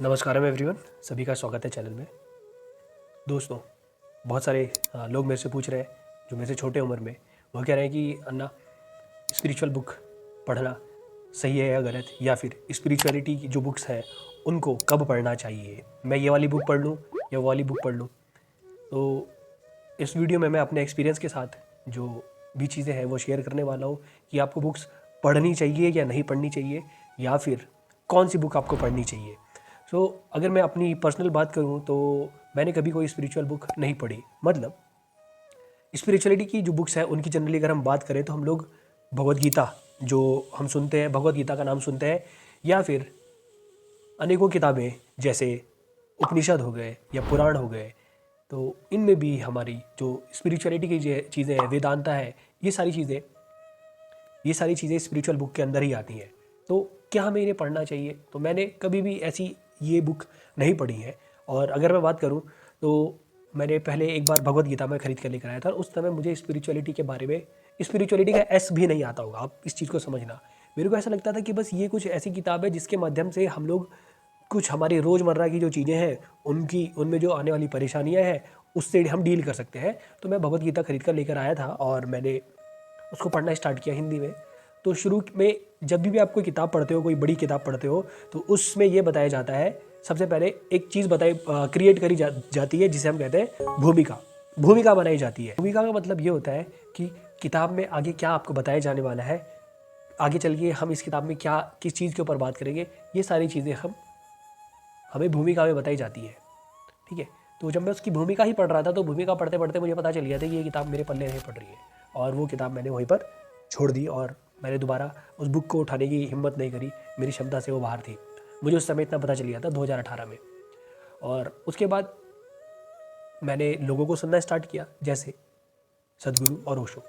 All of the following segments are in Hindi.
नमस्कारम एवरीवन, सभी का स्वागत है चैनल में। दोस्तों, बहुत सारे लोग मेरे से पूछ रहे हैं जो मेरे से छोटे उम्र में, वो कह रहे हैं कि अन्ना, स्पिरिचुअल बुक पढ़ना सही है या गलत, या फिर स्पिरिचुअलिटी की जो बुक्स हैं उनको कब पढ़ना चाहिए, मैं ये वाली बुक पढ़ लूँ या वो वाली बुक पढ़ लूँ। तो इस वीडियो में मैं अपने एक्सपीरियंस के साथ जो भी चीज़ें हैं वो शेयर करने वाला हूँ कि आपको बुक्स पढ़नी चाहिए या नहीं पढ़नी चाहिए, या फिर कौन सी बुक आपको पढ़नी चाहिए। अगर मैं अपनी पर्सनल बात करूँ तो मैंने कभी कोई स्पिरिचुअल बुक नहीं पढ़ी। मतलब स्पिरिचुअलिटी की जो बुक्स हैं उनकी जनरली अगर हम बात करें तो हम लोग भगवत गीता, जो हम सुनते हैं, भगवत गीता का नाम सुनते हैं, या फिर अनेकों किताबें जैसे उपनिषद हो गए या पुराण हो गए, तो इनमें भी हमारी जो स्पिरिचुअलिटी की चीज़ें हैं, वेदांता है, ये सारी चीज़ें स्पिरिचुअल बुक के अंदर ही आती हैं। तो क्या हमें इन्हें पढ़ना चाहिए? तो मैंने कभी भी ऐसी ये बुक नहीं पढ़ी है। और अगर मैं बात करूं तो मैंने पहले एक बार भगवत गीता में खरीद कर लेकर आया था, और उस समय मुझे स्पिरिचुअलिटी के बारे में, स्पिरिचुअलिटी का एस भी नहीं आता होगा, आप इस चीज़ को समझना। मेरे को ऐसा लगता था कि बस ये कुछ ऐसी किताब है जिसके माध्यम से हम लोग कुछ हमारी रोज़मर्रा की जो चीज़ें हैं उनमें जो आने वाली परेशानियां हैं उससे हम डील कर सकते हैं। तो मैं भगवत गीता खरीद कर लेकर आया था और मैंने उसको पढ़ना स्टार्ट किया हिंदी में। तो शुरू में जब भी आप कोई किताब पढ़ते हो, कोई बड़ी किताब पढ़ते हो, तो उसमें ये बताया जाता है, सबसे पहले एक चीज़ क्रिएट करी जाती है जिसे हम कहते हैं भूमिका। भूमिका बनाई जाती है। भूमिका का मतलब ये होता है कि किताब में आगे क्या आपको बताया जाने वाला है, आगे चल के हम इस किताब में क्या, किस चीज़ के ऊपर बात करेंगे, ये सारी चीज़ें हमें भूमिका में बताई जाती है। ठीक है। तो जब मैं उसकी भूमिका ही पढ़ रहा था तो भूमिका पढ़ते पढ़ते मुझे पता चल गया था कि ये किताब मेरे पल्ले नहीं पड़ रही है, और वो किताब मैंने वहीं पर छोड़ दी और मैंने दोबारा उस बुक को उठाने की हिम्मत नहीं करी। मेरी क्षमता से वो बाहर थी। मुझे उस समय इतना पता चल गया था 2018 में। और उसके बाद मैंने लोगों को सुनना स्टार्ट किया, जैसे सदगुरु और ओशो।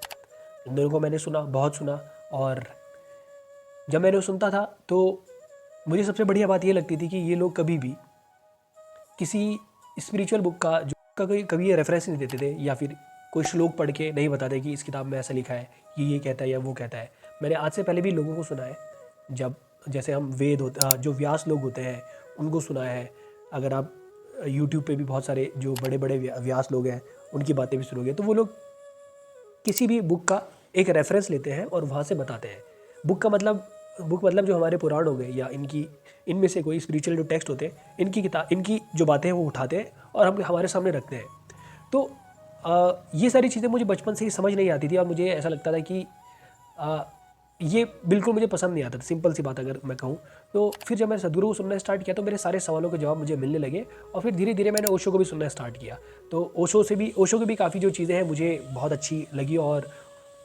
इन दोनों को मैंने सुना, बहुत सुना। और जब मैंने सुनता था तो मुझे सबसे बढ़िया बात ये लगती थी कि ये लोग कभी भी किसी स्पिरिचुअल बुक का जो का कोई कभी ये रेफरेंस नहीं देते थे, या फिर कोई श्लोक पढ़ के नहीं बताते कि इस किताब में ऐसा लिखा है, ये कहता है या वो कहता है। मैंने आज से पहले भी लोगों को सुना है, जब जैसे हम जो व्यास लोग होते हैं उनको सुना है। अगर आप यूट्यूब पे भी बहुत सारे जो बड़े बड़े व्यास लोग हैं उनकी बातें भी सुनोगे, तो वो लोग किसी भी बुक का एक रेफरेंस लेते हैं और वहाँ से बताते हैं। बुक मतलब जो हमारे पुराण हो गए, या इनमें से कोई स्पिरिचुअल जो टेक्स्ट होते हैं, इनकी जो बातें हैं वो उठाते हैं और हम हमारे सामने रखते हैं। तो ये सारी चीज़ें मुझे बचपन से ही समझ नहीं आती थी, और मुझे ऐसा लगता था कि ये बिल्कुल मुझे पसंद नहीं आता था। सिंपल सी बात अगर मैं कहूँ तो फिर जब मैंने सदगुरु को सुनना स्टार्ट किया तो मेरे सारे सवालों के जवाब मुझे मिलने लगे, और फिर धीरे धीरे मैंने ओशो को भी सुनना स्टार्ट किया। तो ओशो की भी काफ़ी जो चीज़ें हैं मुझे बहुत अच्छी लगी, और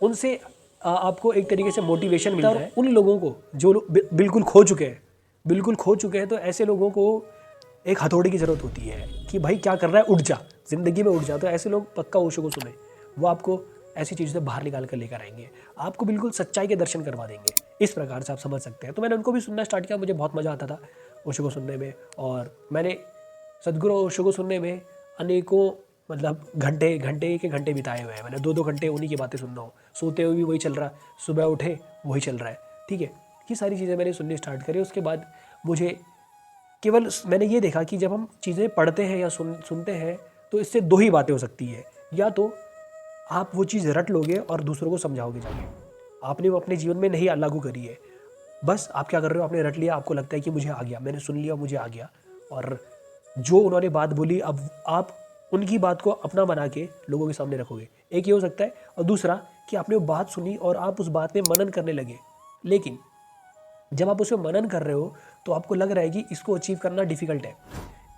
उनसे आपको एक तरीके से मोटिवेशन मिलता है। उन लोगों को जो लोग बिल्कुल खो चुके हैं, तो ऐसे लोगों को एक हथौड़े की ज़रूरत होती है कि भाई क्या कर रहा है, उठ जा, ज़िंदगी में उठ जा। तो ऐसे लोग पक्का ओशो को सुने, वो आपको ऐसी चीज़ों से बाहर निकाल कर लेकर आएंगे, आपको बिल्कुल सच्चाई के दर्शन करवा देंगे। इस प्रकार से आप समझ सकते हैं। तो मैंने उनको भी सुनना स्टार्ट किया, मुझे बहुत मज़ा आता था ओशो को सुनने में। और मैंने सदगुरु ओशो को सुनने में अनेकों, मतलब घंटे घंटे के घंटे बिताए हुए हैं। मैंने 2-2 घंटे उन्हीं की बातें सुन रहा हूँ, सोते हुए भी वही चल रहा है, सुबह उठे वही चल रहा है। ठीक है। ये सारी चीज़ें मैंने सुननी स्टार्ट करी। उसके बाद मुझे केवल मैंने ये देखा कि जब हम चीज़ें पढ़ते हैं या सुनते हैं तो इससे दो ही बातें हो सकती है। या तो आप वो चीज़ रट लोगे और दूसरों को समझाओगे जाके, आपने वो अपने जीवन में नहीं लागू करी है, बस आप क्या कर रहे हो, आपने रट लिया, आपको लगता है कि मुझे आ गया, मैंने सुन लिया, मुझे आ गया, और जो उन्होंने बात बोली अब आप उनकी बात को अपना बना के लोगों के सामने रखोगे। एक ये हो सकता है, और दूसरा कि आपने वो बात सुनी और आप उस बात में मनन करने लगे, लेकिन जब आप उसमें मनन कर रहे हो तो आपको लग रहा है कि इसको अचीव करना डिफ़िकल्ट है,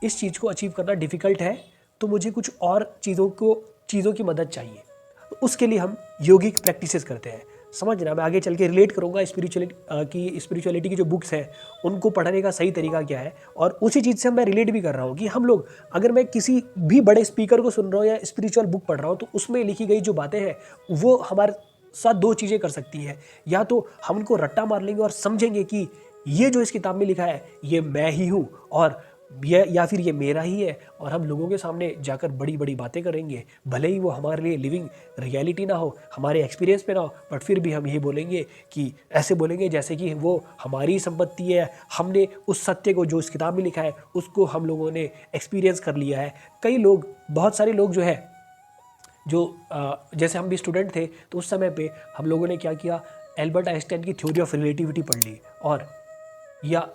इस चीज़ को अचीव करना डिफ़िकल्ट है, तो मुझे कुछ और चीज़ों की मदद चाहिए। तो उसके लिए हम योगिक प्रैक्टिसेस करते हैं। समझना, मैं आगे चल के रिलेट करूँगा स्पिरिचुअलिटी की जो बुक्स हैं उनको पढ़ने का सही तरीका क्या है, और उसी चीज़ से मैं रिलेट भी कर रहा हूँ कि हम लोग, अगर मैं किसी भी बड़े स्पीकर को सुन रहा हूँ या स्पिरिचुअल बुक पढ़ रहा हूँ, तो उसमें लिखी गई जो बातें हैं वो हमारे साथ दो चीज़ें कर सकती हैं। या तो हम उनको रट्टा मार लेंगे और समझेंगे कि ये जो इस किताब में लिखा है ये मैं ही हूँ, और या फिर ये मेरा ही है, और हम लोगों के सामने जाकर बड़ी बड़ी बातें करेंगे, भले ही वो हमारे लिए लिविंग रियलिटी ना हो, हमारे एक्सपीरियंस पे ना हो, बट फिर भी हम यही बोलेंगे कि ऐसे बोलेंगे जैसे कि वो हमारी संपत्ति है, हमने उस सत्य को जो उस किताब में लिखा है उसको हम लोगों ने एक्सपीरियंस कर लिया है। कई लोग, बहुत सारे लोग जो है, जो जैसे हम भी स्टूडेंट थे तो उस समय पे हम लोगों ने क्या किया, एल्बर्ट आइंस्टाइन की थ्योरी ऑफ रिलेटिविटी पढ़ ली, और या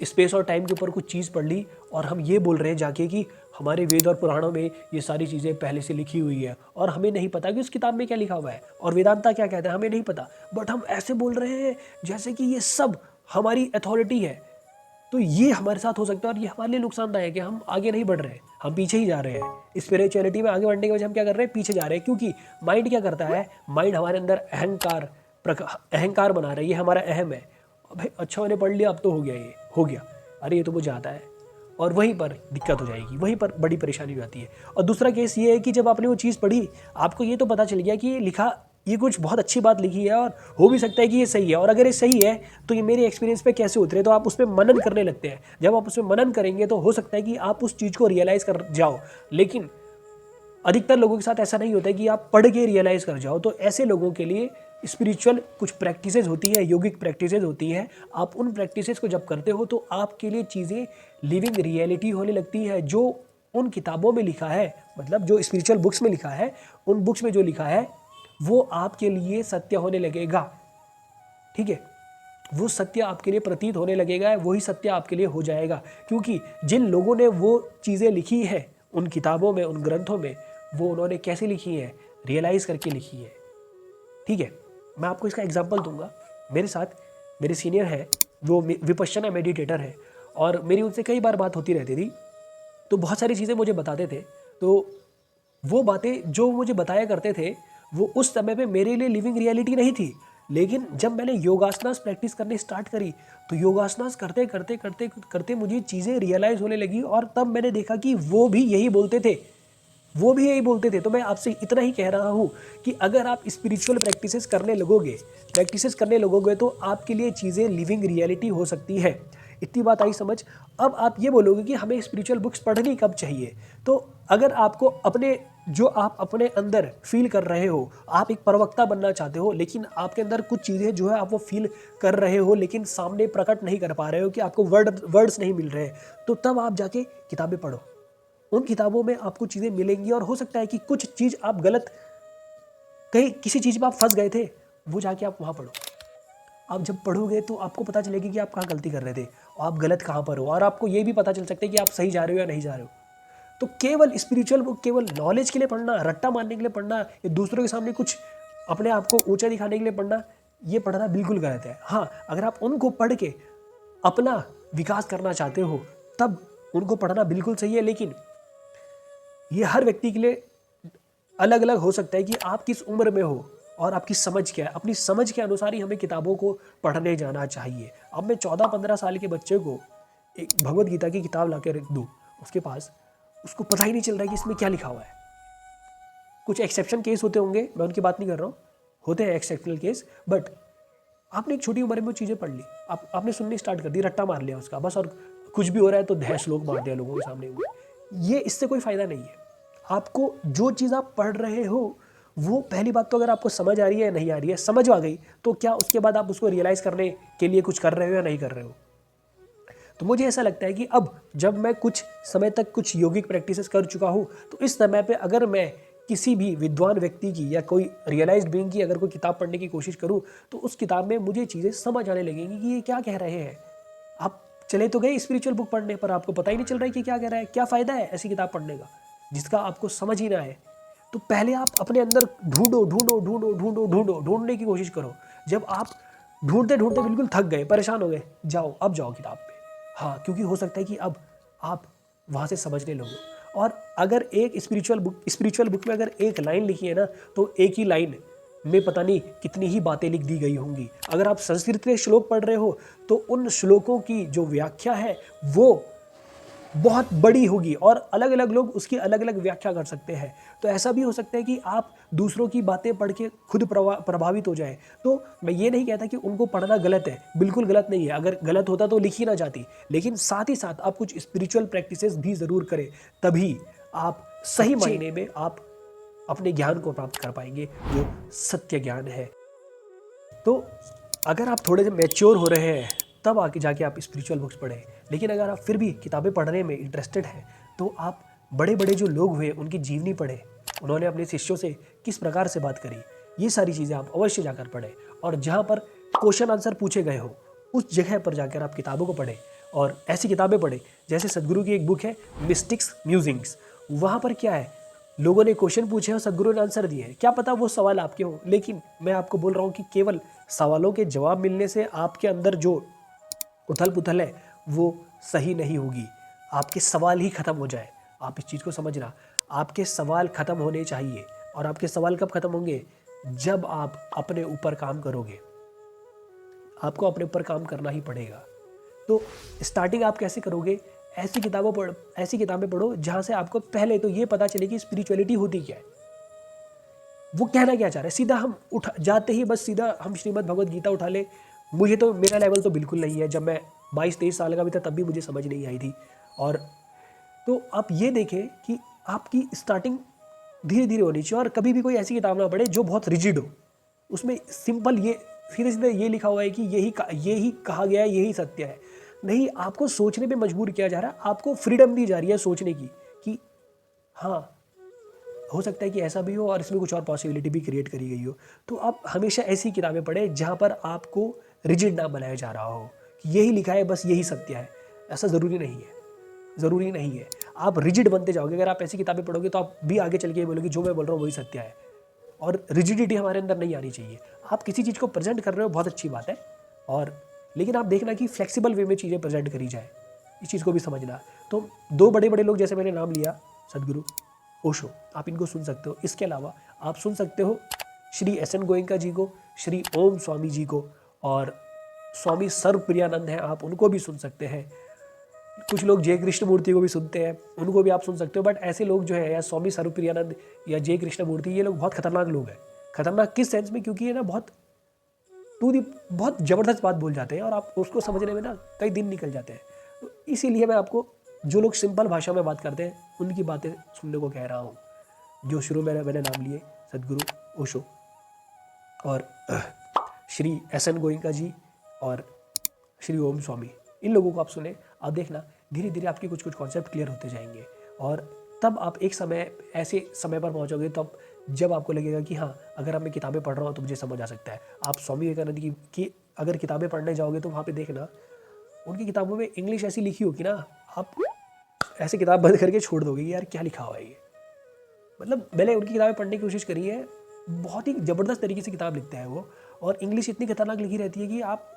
स्पेस और टाइम के ऊपर कुछ चीज़ पढ़ ली, और हम ये बोल रहे हैं जाके कि हमारे वेद और पुराणों में ये सारी चीज़ें पहले से लिखी हुई है, और हमें नहीं पता कि उस किताब में क्या लिखा हुआ है, और वेदांता क्या कहता है हमें नहीं पता, बट हम ऐसे बोल रहे हैं जैसे कि ये सब हमारी अथॉरिटी है। तो ये हमारे साथ हो सकता है, और ये हमारे लिए नुकसानदायक है कि हम आगे नहीं बढ़ रहे हैं, हम पीछे ही जा रहे हैं। स्पिरिचुअलिटी में आगे बढ़ने के वजह हम क्या कर रहे हैं, पीछे जा रहे हैं, क्योंकि माइंड क्या करता है, माइंड हमारे अंदर अहंकार बना रहा है, ये हमारा अहम है। भाई अच्छा मैंने पढ़ लिया, अब तो हो गया, ये हो गया, अरे ये तो मुझे आता है, और वहीं पर दिक्कत हो जाएगी, वहीं पर बड़ी परेशानी हो जाती है। और दूसरा केस ये है कि जब आपने वो चीज़ पढ़ी, आपको ये तो पता चल गया कि ये लिखा, ये कुछ बहुत अच्छी बात लिखी है, और हो भी सकता है कि ये सही है, और अगर ये सही है तो ये मेरे एक्सपीरियंस पे कैसे उतरे, तो आप उस पर मनन करने लगते हैं। जब आप उस पर मनन करेंगे तो हो सकता है कि आप उस चीज़ को रियलाइज़ कर जाओ, लेकिन अधिकतर लोगों के साथ ऐसा नहीं होता है कि आप पढ़ के रियलाइज़ कर जाओ। तो ऐसे लोगों के लिए स्पिरिचुअल कुछ प्रैक्टिसेस होती है, योगिक प्रैक्टिसेस होती हैं। आप उन प्रैक्टिसेस को जब करते हो तो आपके लिए चीज़ें लिविंग रियलिटी होने लगती है। जो उन किताबों में लिखा है, मतलब जो स्पिरिचुअल बुक्स में लिखा है, उन बुक्स में जो लिखा है वो आपके लिए सत्य होने लगेगा। ठीक है, वो सत्य आपके लिए प्रतीत होने लगेगा, वही सत्य आपके लिए हो जाएगा। क्योंकि जिन लोगों ने वो चीज़ें लिखी है उन किताबों में, उन ग्रंथों में, वो उन्होंने कैसे लिखी है, रियलाइज़ करके लिखी है। ठीक है, मैं आपको इसका एग्जांपल दूंगा। मेरे साथ मेरे सीनियर है, वो विपश्यना मेडिटेटर है, और मेरी उनसे कई बार बात होती रहती थी, तो बहुत सारी चीज़ें मुझे बताते थे। तो वो बातें जो मुझे बताया करते थे वो उस समय पे मेरे लिए लिविंग रियलिटी नहीं थी, लेकिन जब मैंने योगासनास प्रैक्टिस करनी स्टार्ट करी तो योगासनास करते करते करते करते मुझे चीज़ें रियलाइज़ होने लगी, और तब मैंने देखा कि वो भी यही बोलते थे, वो भी यही बोलते थे। तो मैं आपसे इतना ही कह रहा हूँ कि अगर आप स्पिरिचुअल प्रैक्टिसेस करने लगोगे तो आपके लिए चीज़ें लिविंग रियलिटी हो सकती है। इतनी बात आई समझ। अब आप ये बोलोगे कि हमें स्पिरिचुअल बुक्स पढ़नी कब चाहिए, तो अगर आपको अपने, जो आप अपने अंदर फील कर रहे हो, आप एक प्रवक्ता बनना चाहते हो, लेकिन आपके अंदर कुछ चीज़ें जो है आप वो फील कर रहे हो लेकिन सामने प्रकट नहीं कर पा रहे हो, कि आपको वर्ड्स नहीं मिल रहे, तो तब आप जाके किताबें पढ़ो। उन किताबों में आपको चीज़ें मिलेंगी, और हो सकता है कि कुछ चीज़ आप गलत, कहीं किसी चीज़ में आप फंस गए थे, वो जाके आप वहाँ पढ़ो। आप जब पढ़ोगे तो आपको पता चलेगी कि आप कहाँ गलती कर रहे थे, और आप गलत कहाँ पर हो, और आपको ये भी पता चल सकता है कि आप सही जा रहे हो या नहीं जा रहे हो। तो केवल स्पिरिचुअल बुक केवल नॉलेज के लिए पढ़ना, रट्टा मारने के लिए पढ़ना, या दूसरों के सामने कुछ अपने आप को ऊंचा दिखाने के लिए पढ़ना, ये पढ़ना बिल्कुल गलत है। हाँ, अगर आप उनको पढ़ के अपना विकास करना चाहते हो तब उनको पढ़ना बिल्कुल सही है, लेकिन ये हर व्यक्ति के लिए अलग अलग हो सकता है कि आप किस उम्र में हो और आपकी समझ क्या है। अपनी समझ के अनुसार ही हमें किताबों को पढ़ने जाना चाहिए। अब मैं 14-15 साल के बच्चे को एक भगवत गीता की किताब ला के रख दूँ उसके पास, उसको पता ही नहीं चल रहा है कि इसमें क्या लिखा हुआ है। कुछ एक्सेप्शन केस होते होंगे, मैं उनकी बात नहीं कर रहा हूँ, होते हैं एक्सेप्शनल केस, बट आपने एक छोटी उम्र में वो चीज़ें पढ़ ली, आपने सुननी स्टार्ट कर दी, रट्टा मार लिया उसका बस, और कुछ भी हो रहा है तो दह श्लोक मार दिया लोगों के सामने। ये इससे कोई फ़ायदा नहीं है। आपको जो चीज़ आप पढ़ रहे हो वो, पहली बात तो अगर आपको समझ आ रही है या नहीं आ रही है, समझ आ गई तो क्या उसके बाद आप उसको रियलाइज़ करने के लिए कुछ कर रहे हो या नहीं कर रहे हो। तो मुझे ऐसा लगता है कि अब जब मैं कुछ समय तक कुछ योगिक प्रैक्टिसेस कर चुका हूँ, तो इस समय पे अगर मैं किसी भी विद्वान व्यक्ति की या कोई रियलाइज्ड बीइंग की अगर कोई किताब पढ़ने की कोशिश करूँ, तो उस किताब में मुझे चीज़ें समझ आने लगेंगी कि ये क्या कह रहे हैं। आप चले तो गए स्पिरिचुअल बुक पढ़ने, पर आपको पता ही नहीं चल रहा है कि क्या कह रहा है। क्या फ़ायदा है ऐसी किताब पढ़ने का जिसका आपको समझ ही ना आए। तो पहले आप अपने अंदर ढूंढने की कोशिश करो। जब आप ढूंढते ढूंढते बिल्कुल थक गए, परेशान हो गए, अब जाओ किताब पे। हाँ, क्योंकि हो सकता है कि अब आप वहाँ से समझने लगो। और अगर एक स्पिरिचुअल बुक में अगर एक लाइन लिखी है ना, तो एक ही लाइन में पता नहीं कितनी ही बातें लिख दी गई होंगी। अगर आप संस्कृत के श्लोक पढ़ रहे हो तो उन श्लोकों की जो व्याख्या है वो बहुत बड़ी होगी और अलग अलग लोग उसकी अलग अलग व्याख्या कर सकते हैं। तो ऐसा भी हो सकता है कि आप दूसरों की बातें पढ़ के खुद प्रभावित हो जाए। तो मैं ये नहीं कहता कि उनको पढ़ना गलत है, बिल्कुल गलत नहीं है, अगर गलत होता तो लिख ही ना जाती, लेकिन साथ ही साथ आप कुछ स्पिरिचुअल प्रैक्टिसेस भी ज़रूर करें, तभी आप सही मायने में आप अपने ज्ञान को प्राप्त कर पाएंगे, जो सत्य ज्ञान है। तो अगर आप थोड़े से मैच्योर हो रहे हैं तब आके जाके आप स्पिरिचुअल बुक्स पढ़ें, लेकिन अगर आप फिर भी किताबें पढ़ने में इंटरेस्टेड हैं तो आप बड़े बड़े जो लोग हुए उनकी जीवनी पढ़ें, उन्होंने अपने शिष्यों से किस प्रकार से बात करी, ये सारी चीज़ें आप अवश्य जाकर पढ़ें। और जहाँ पर क्वेश्चन आंसर पूछे गए हो उस जगह पर जाकर आप किताबों को पढ़ें, और ऐसी किताबें पढ़ें जैसे सदगुरु की एक बुक है मिस्टिक्स म्यूजिंग्स। वहाँ पर क्या है, लोगों ने क्वेश्चन पूछे और सदगुरु ने आंसर दिए, क्या पता वो सवाल आपके हों, लेकिन मैं आपको बोल रहा हूँ कि केवल सवालों के जवाब मिलने से आपके अंदर जो उथल पुथल है वो सही नहीं होगी, आपके सवाल ही खत्म हो जाए। आप इस चीज़ को समझना, आपके सवाल खत्म होने चाहिए। और आपके सवाल कब खत्म होंगे, जब आप अपने ऊपर काम करोगे। आपको अपने ऊपर काम करना ही पड़ेगा। तो स्टार्टिंग आप कैसे करोगे, ऐसी किताबें पढ़ो जहाँ से आपको पहले तो ये पता चले कि स्पिरिचुअलिटी होती क्या है, वो कहना क्या चाह रहा है। सीधा हम उठा जाते ही बस सीधा हम श्रीमद् भगवद गीता उठा ले, मुझे तो मेरा लेवल तो बिल्कुल नहीं है। जब मैं 22-23 साल का भी था तब भी मुझे समझ नहीं आई थी। और तो आप ये देखें कि आपकी स्टार्टिंग धीरे धीरे होनी चाहिए, और कभी भी कोई ऐसी किताब ना पढ़े जो बहुत रिजिड हो, उसमें सिंपल ये सीधे सीधे ये लिखा हुआ है कि यही कहा गया है, यही सत्य है। नहीं, आपको सोचने पे मजबूर किया जा रहा है, आपको फ्रीडम दी जा रही है सोचने की कि हाँ हो सकता है कि ऐसा भी हो और इसमें कुछ और पॉसिबिलिटी भी क्रिएट करी गई हो। तो आप हमेशा ऐसी किताबें पढ़ें जहाँ पर आपको रिजिड ना बनाया जा रहा हो कि यही लिखा है बस यही सत्य है। ऐसा ज़रूरी नहीं है, ज़रूरी नहीं है। आप रिजिड बनते जाओगे, अगर आप ऐसी किताबें पढ़ोगे तो आप भी आगे चल के बोलोगे जो मैं बोल रहा हूँ वही सत्य है। और रिजिडिटी हमारे अंदर नहीं आनी चाहिए। आप किसी चीज़ को प्रेजेंट कर रहे हो बहुत अच्छी बात है, और लेकिन आप देखना कि फ्लेक्सिबल वे में चीज़ें प्रेजेंट करी जाए, इस चीज़ को भी समझना। तो दो बड़े बड़े लोग जैसे मैंने नाम लिया, सदगुरु, ओशो, आप इनको सुन सकते हो। इसके अलावा आप सुन सकते हो श्री एस.एन. गोयनका जी को, श्री ओम स्वामी जी को, और स्वामी सर्वप्रियानंद हैं, आप उनको भी सुन सकते हैं। कुछ लोग जय कृष्णमूर्ति को भी सुनते हैं, उनको भी आप सुन सकते हो। बट ऐसे लोग जो है, या स्वामी सर्वप्रियानंद या जय कृष्णमूर्ति, ये लोग बहुत खतरनाक लोग हैं। खतरनाक किस सेंस में, क्योंकि ये ना बहुत ज़बरदस्त बात बोल जाते हैं और आप उसको समझने में ना कई दिन निकल जाते हैं। तो इसीलिए मैं आपको जो लोग सिंपल भाषा में बात करते हैं उनकी बातें सुनने को कह रहा हूँ। जो शुरू में मैंने नाम लिए, सदगुरु ओशो और श्री एस.एन. गोयनका जी और श्री ओम स्वामी, इन लोगों को आप सुने। आप देखना धीरे धीरे आपके कुछ कुछ कॉन्सेप्ट क्लियर होते जाएंगे, और तब आप एक समय ऐसे समय पर पहुंचोगे तब जब आपको लगेगा कि हाँ, अगर मैं किताबें पढ़ रहा हूँ तो मुझे समझ आ सकता है। आप स्वामी विवेकानंद की अगर किताबें पढ़ने जाओगे तो वहाँ पे देखना उनकी किताबों में इंग्लिश ऐसी लिखी होगी ना, आप ऐसे किताब बंद करके छोड़ दोगे यार क्या लिखा हुआ है ये। मतलब मैंने उनकी किताबें पढ़ने की कोशिश करी है, बहुत ही ज़बरदस्त तरीके से किताब लिखते हैं वो, और इंग्लिश इतनी खतरनाक लिखी रहती है कि आप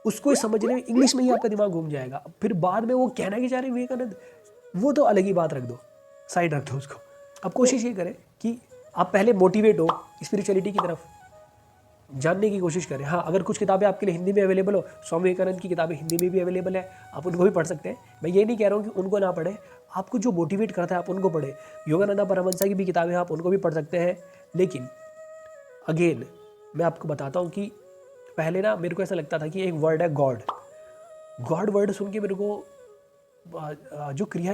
उसको समझने में इंग्लिश में ही आपका दिमाग घूम जाएगा। फिर बाद में वो कहना कि जा रहे विवेकानंद, वो तो अलग ही बात, रख दो, साइड रख दो उसको। अब कोशिश ये करें कि आप पहले मोटिवेट हो स्पिरिचुअलिटी की तरफ, जानने की कोशिश करें। हाँ, अगर कुछ किताबें आपके लिए हिंदी में अवेलेबल हो, स्वामी विवेकानंद की किताबें हिंदी में भी अवेलेबल है, आप उनको भी पढ़ सकते हैं। मैं ये नहीं कह रहा हूँ कि उनको ना पढ़ें, आपको जो मोटिवेट करता है आप उनको पढ़ें। योगानंदा परमहंसा की भी किताबें आप उनको भी पढ़ सकते हैं। लेकिन अगेन मैं आपको बताता हूँ कि पहले ना मेरे को ऐसा लगता था कि एक वर्ड है गॉड। गॉड वर्ड सुन के मेरे को जो क्रिया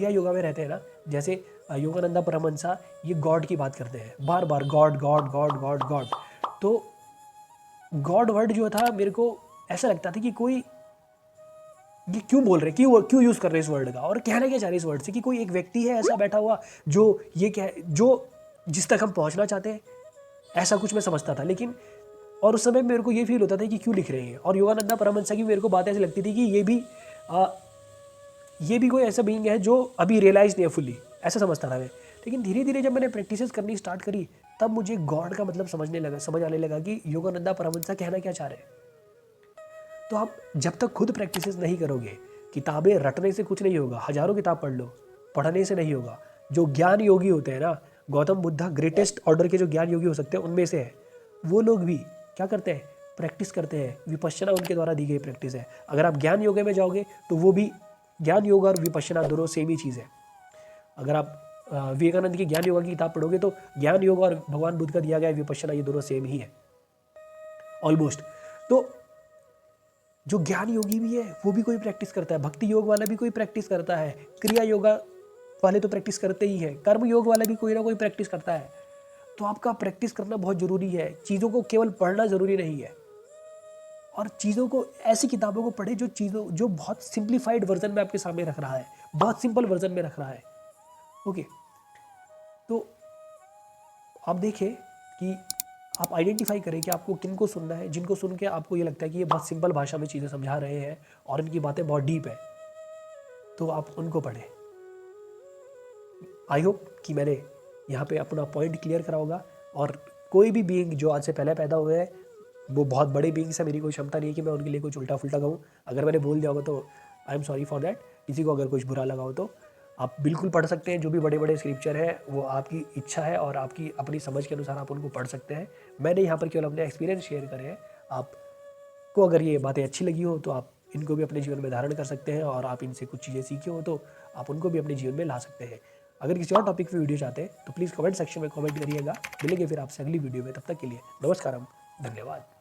योगा में रहते हैं ना, जैसे योगानंदा परमहंसा, ये गॉड की बात करते हैं बार बार, god god god god god. तो गॉड वर्ड जो था मेरे को ऐसा लगता था कि कोई ये क्यों बोल रहे, क्यों यूज़ कर रहे इस वर्ड का, और कहना क्या चाह रहे इस वर्ड से, कि कोई एक व्यक्ति है ऐसा बैठा हुआ जो जिस तक हम पहुंचना चाहते हैं, ऐसा कुछ मैं समझता था। लेकिन और उस समय मेरे को ये फील होता था कि क्यों लिख रहे हैं। और योगानंदा परमहंसा की मेरे को बात ऐसी लगती थी कि ये भी कोई ऐसा बीइंग है जो अभी रियलाइज़ नहीं है फुल्ली, ऐसा समझता था मैं। लेकिन धीरे धीरे जब मैंने प्रैक्टिसेस करनी स्टार्ट करी तब मुझे गॉड का मतलब समझ आने लगा कि योगानंदा परमहंसा कहना क्या चाह रहे हैं। तो आप जब तक खुद प्रैक्टिसेस नहीं करोगे, किताबें रटने से कुछ नहीं होगा, हजारों किताब पढ़ लो, पढ़ने से नहीं होगा। जो ज्ञान योगी होते हैं ना, गौतम बुद्धा ग्रेटेस्ट ऑर्डर के जो ज्ञान योगी हो सकते हैं उनमें से है, वो लोग भी क्या करते हैं, प्रैक्टिस करते हैं। विपश्यना उनके द्वारा दी गई प्रैक्टिस है। अगर आप ज्ञान योगे में जाओगे तो वो भी ज्ञान योग और विपश्यना दोनों सेम ही चीज़ है। अगर आप विवेकानंद की ज्ञान योगा की किताब पढ़ोगे तो ज्ञान योग और भगवान बुद्ध का दिया गया विपश्यना ये दोनों सेम ही है ऑलमोस्ट। तो जो ज्ञान योगी भी है वो भी कोई प्रैक्टिस करता है, भक्ति योग वाला भी कोई प्रैक्टिस करता है, क्रिया योगा वाले तो प्रैक्टिस करते ही हैं, कर्म योग वाला भी कोई ना कोई प्रैक्टिस करता है। तो आपका प्रैक्टिस करना बहुत ज़रूरी है। चीज़ों को केवल पढ़ना ज़रूरी नहीं है, और चीज़ों को, ऐसी किताबों को पढ़े जो बहुत सिंप्लीफाइड वर्जन में आपके सामने रख रहा है, बहुत सिंपल वर्जन में रख रहा है। ओके, तो आप देखें कि आप आइडेंटिफाई करें कि आपको किन को सुनना है, जिनको सुन के आपको ये लगता है कि ये बहुत सिंपल भाषा में चीज़ें समझा रहे हैं और इनकी बातें बहुत डीप है, तो आप उनको पढ़ें। आई होप कि मैंने यहाँ पे अपना पॉइंट क्लियर करा होगा। और कोई भी बीइंग जो आज से पहले पैदा हुए हैं वो बहुत बड़े बीइंग्स है, मेरी कोई क्षमता नहीं है कि मैं उनके लिए कुछ उल्टा फुल्टा कहूँ। अगर मैंने बोल दिया होगा तो I am sorry for that. किसी को अगर कुछ बुरा लगा हो तो आप बिल्कुल पढ़ सकते हैं, जो भी बड़े बड़े स्क्रिप्चर है वो आपकी इच्छा है और आपकी अपनी समझ के अनुसार आप उनको पढ़ सकते हैं। मैंने यहाँ पर केवल अपने एक्सपीरियंस शेयर करे हैं। आपको अगर ये बातें अच्छी लगी हो तो आप इनको भी अपने जीवन में धारण कर सकते हैं, और आप इनसे कुछ चीज़ें सीखे हो तो आप उनको भी अपने जीवन में ला सकते हैं। अगर किसी और टॉपिक पे वीडियो चाहते हैं तो प्लीज़ कमेंट सेक्शन में कमेंट करिएगा। मिलेंगे फिर आपसे अगली वीडियो में, तब तक के लिए नमस्कारम, धन्यवाद।